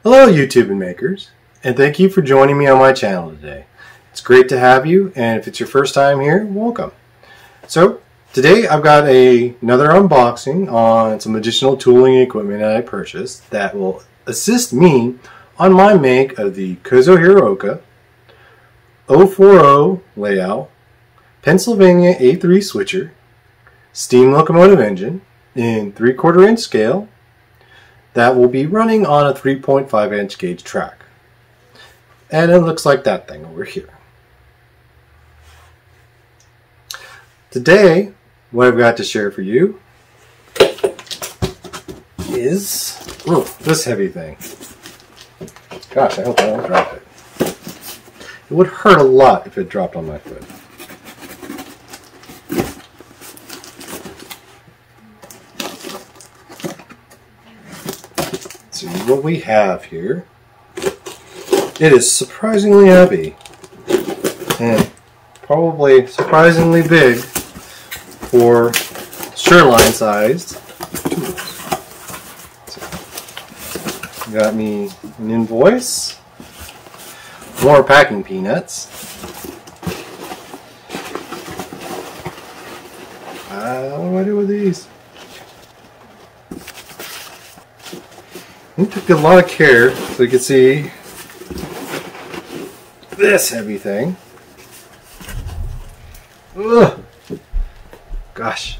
Hello YouTube and makers, and thank you for joining me on my channel today. It's great to have you, and if it's your first time here, welcome. So today I've got another unboxing on some additional tooling equipment that I purchased that will assist me on my make of the Kozo 040 layout, Pennsylvania A3 switcher, steam locomotive engine in 3/4 inch scale that will be running on a 3.5 inch gauge track. And it looks like that thing over here. Today, what I've got to share for you is this heavy thing. Gosh, I hope I don't drop it. It would hurt a lot if it dropped on my foot. See what we have here. It is surprisingly heavy and probably surprisingly big for Shoreline sized tools. So, got me an invoice, more packing peanuts. What do I do with these? I took a lot of care so you can see this heavy thing. Ugh. Gosh.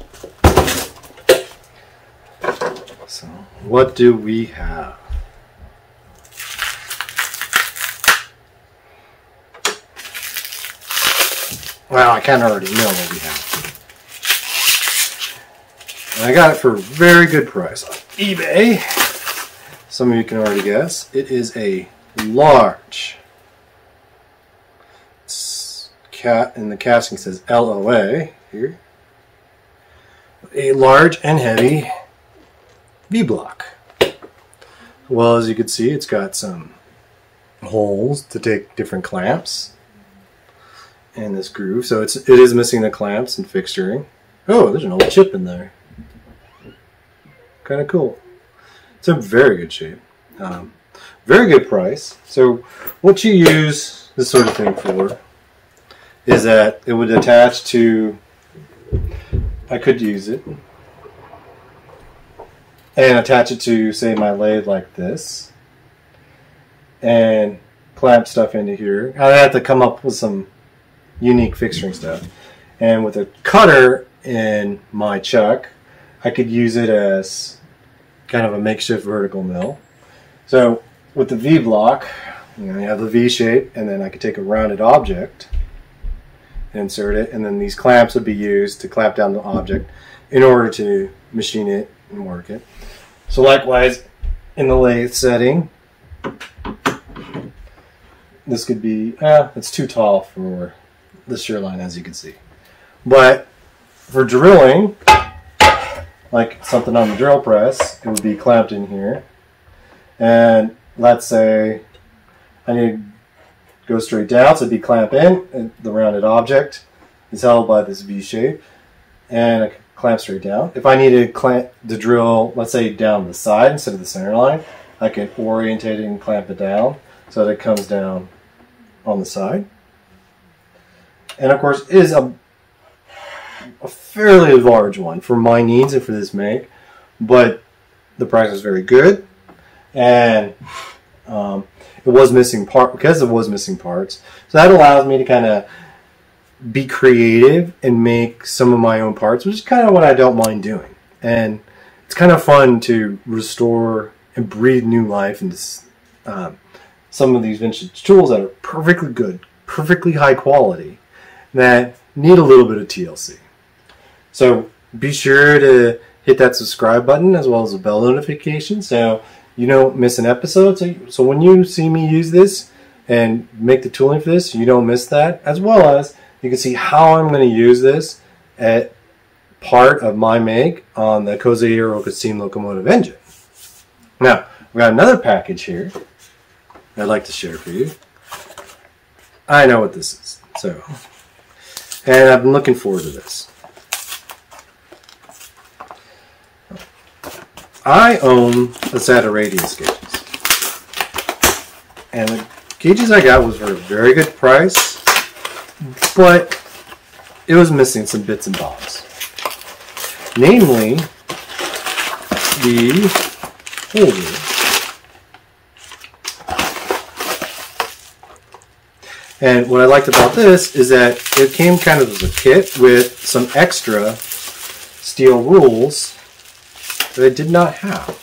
So, what do we have? Well, I kind of already know what we have. And I got it for a very good price on eBay. Some of you can already guess. It is a large. And the casting says LOA here. A large and heavy V-block. Well, as you can see, it's got some holes to take different clamps and this groove. So it is missing the clamps and fixturing. Oh, there's an old chip in there. Kind of cool. It's in very good shape. Very good price. So what you use this sort of thing for is that it would attach to, I could use it and attach it to, say, my lathe like this and clamp stuff into here. I have to come up with some unique fixturing stuff. And with a cutter in my chuck, I could use it as kind of a makeshift vertical mill. So with the V-block, you have the V shape, and then I could take a rounded object, insert it, and then these clamps would be used to clamp down the object in order to machine it and work it. So likewise, in the lathe setting, this could be, it's too tall for the Shoreline, as you can see. But for drilling, like something on the drill press, it would be clamped in here. And let's say I need to go straight down, so it'd be clamp in, and the rounded object is held by this V shape, and I can clamp straight down. If I need to clamp the drill, let's say down the side instead of the center line, I can orientate it and clamp it down so that it comes down on the side. And of course, it is a fairly large one for my needs and for this make, but the price is very good, and it was missing because it was missing parts. So that allows me to kind of be creative and make some of my own parts, which is kind of what I don't mind doing. And it's kind of fun to restore and breathe new life into some of these vintage tools that are perfectly good, perfectly high quality, that need a little bit of TLC. So be sure to hit that subscribe button as well as the bell notification so you don't miss an episode. So when you see me use this and make the tooling for this, you don't miss that. As well as you can see how I'm going to use this at part of my make on the Kozo steam locomotive engine. Now, we got another package here I'd like to share for you. I know what this is. And I've been looking forward to this. I own a set of radius gauges. And the gauges I got was for a very good price, but it was missing some bits and bobs. Namely, the holder. And what I liked about this is that it came kind of as a kit with some extra steel rules that I did not have.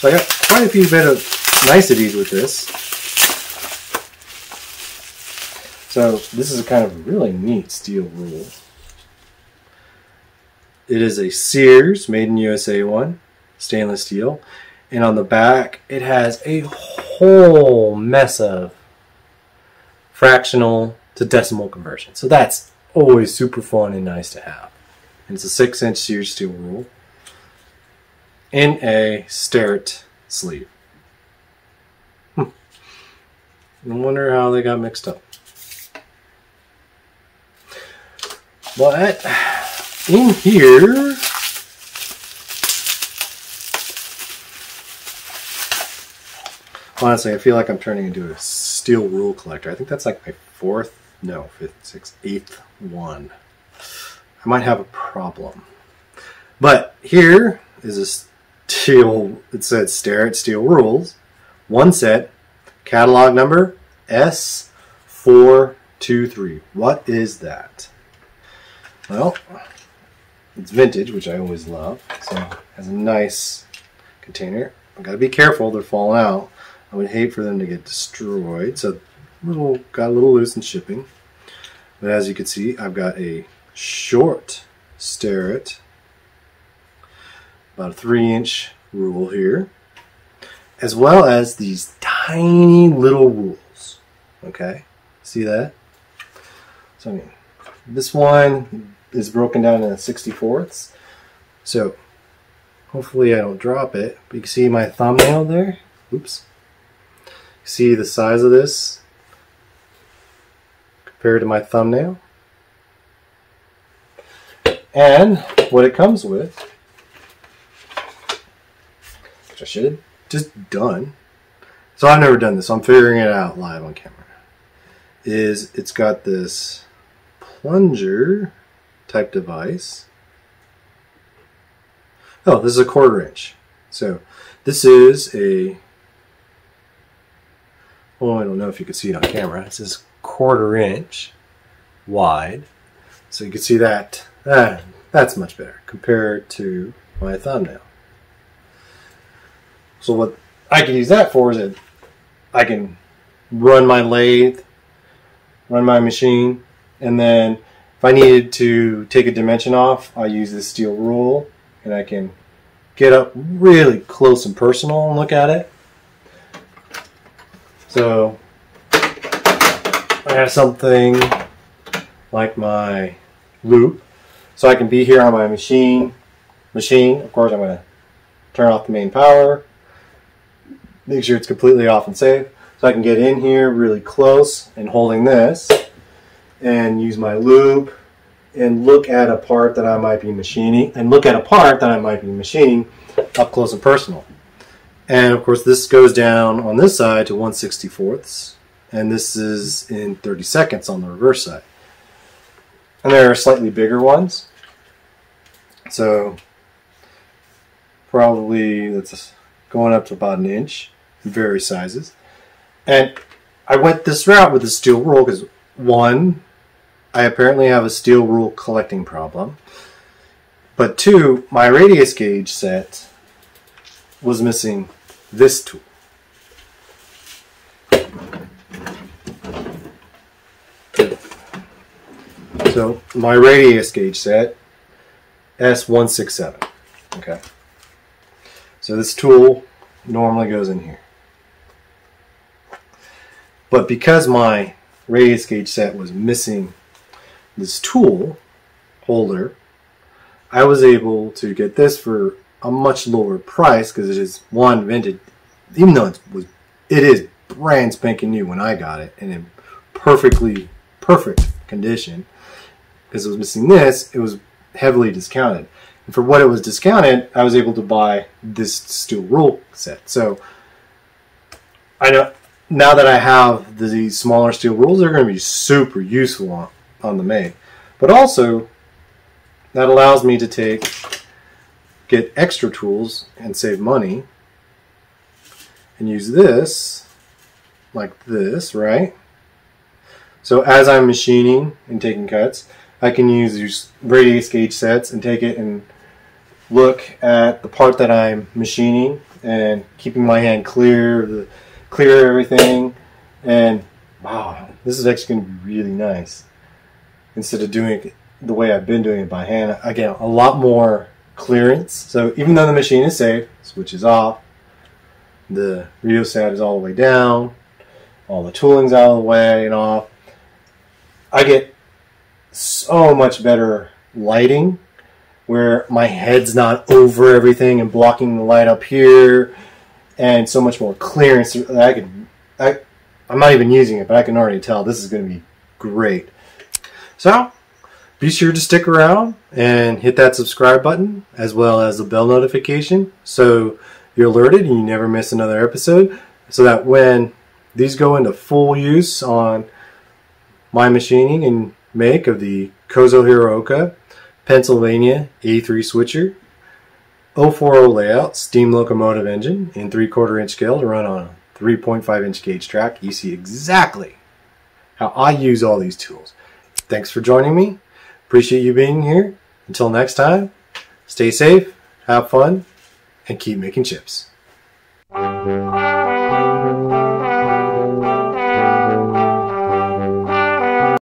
So I got quite a few bit of niceties with this. So this is a kind of really neat steel rule. It is a Sears Made in USA one, stainless steel. And on the back it has a whole mess of fractional to decimal conversion. So that's always super fun and nice to have. And it's a 6-inch Sears steel rule in a Starrett sleeve. I wonder how they got mixed up. But in here, honestly, I feel like I'm turning into a steel rule collector. I think that's like my fifth, sixth, eighth one. I might have a problem. But here is a steel, it says Starrett Steel Rules, one set, catalog number S243. What is that? Well, it's vintage, which I always love. So it has a nice container. I've got to be careful, they're falling out. I would hate for them to get destroyed. So got a little loose in shipping. But as you can see, I've got a short Starrett, about a 3-inch rule here, as well as these tiny little rules. Okay, see that? So I mean, this one is broken down into 64ths. So hopefully I don't drop it. But you can see my thumbnail there. Oops. See the size of this compared to my thumbnail. And what it comes with, which I should have just done. So I've never done this, so I'm figuring it out live on camera. Is it's got this plunger type device. Oh, this is a 1/4 inch. So this is a, oh, I don't know if you can see it on camera. It says 1/4 inch wide. So you can see that. That's much better compared to my thumbnail. So what I can use that for is that I can run my lathe, run my machine, and then if I needed to take a dimension off, I use this steel rule and I can get up really close and personal and look at it. So I have something like my loop, so I can be here on my machine. Of course, I'm going to turn off the main power, make sure it's completely off and safe, so I can get in here really close and holding this and use my loop and look at a part that I might be machining up close and personal. And of course this goes down on this side to 1/64, and this is in 32nds on the reverse side. And there are slightly bigger ones, so probably that's going up to about 1 inch in various sizes. And I went this route with the steel rule because, one, I apparently have a steel rule collecting problem, but two, my radius gauge set was missing this tool. So my radius gauge set, S167. Okay. So this tool normally goes in here. But because my radius gauge set was missing this tool holder, I was able to get this for a much lower price because it is, one, vintage, even though it is brand spanking new when I got it and in perfect condition. Because it was missing this, it was heavily discounted. And for what it was discounted, I was able to buy this steel rule set. So I know now that I have these smaller steel rules, they're going to be super useful on the make. But also, that allows me to get extra tools and save money and use this like this, right? So as I'm machining and taking cuts, I can use these radius gauge sets and take it and look at the part that I'm machining and keeping my hand clear everything, and wow, this is actually going to be really nice. Instead of doing it the way I've been doing it by hand, I get a lot more clearance. So even though the machine is safe, switch is off, the rheostat is all the way down, all the tooling's out of the way and off, I get so much better lighting where my head's not over everything and blocking the light up here, and so much more clearance that I'm not even using it, but I can already tell this is going to be great. So be sure to stick around and hit that subscribe button as well as the bell notification so you're alerted and you never miss another episode, so that when these go into full use on my machining and make of the Kozo Hiroka Pennsylvania A3 switcher, 040 layout, steam locomotive engine in 3/4 inch scale to run on a 3.5 inch gauge track, you see exactly how I use all these tools. Thanks for joining me. Appreciate you being here. Until next time, stay safe, have fun, and keep making chips.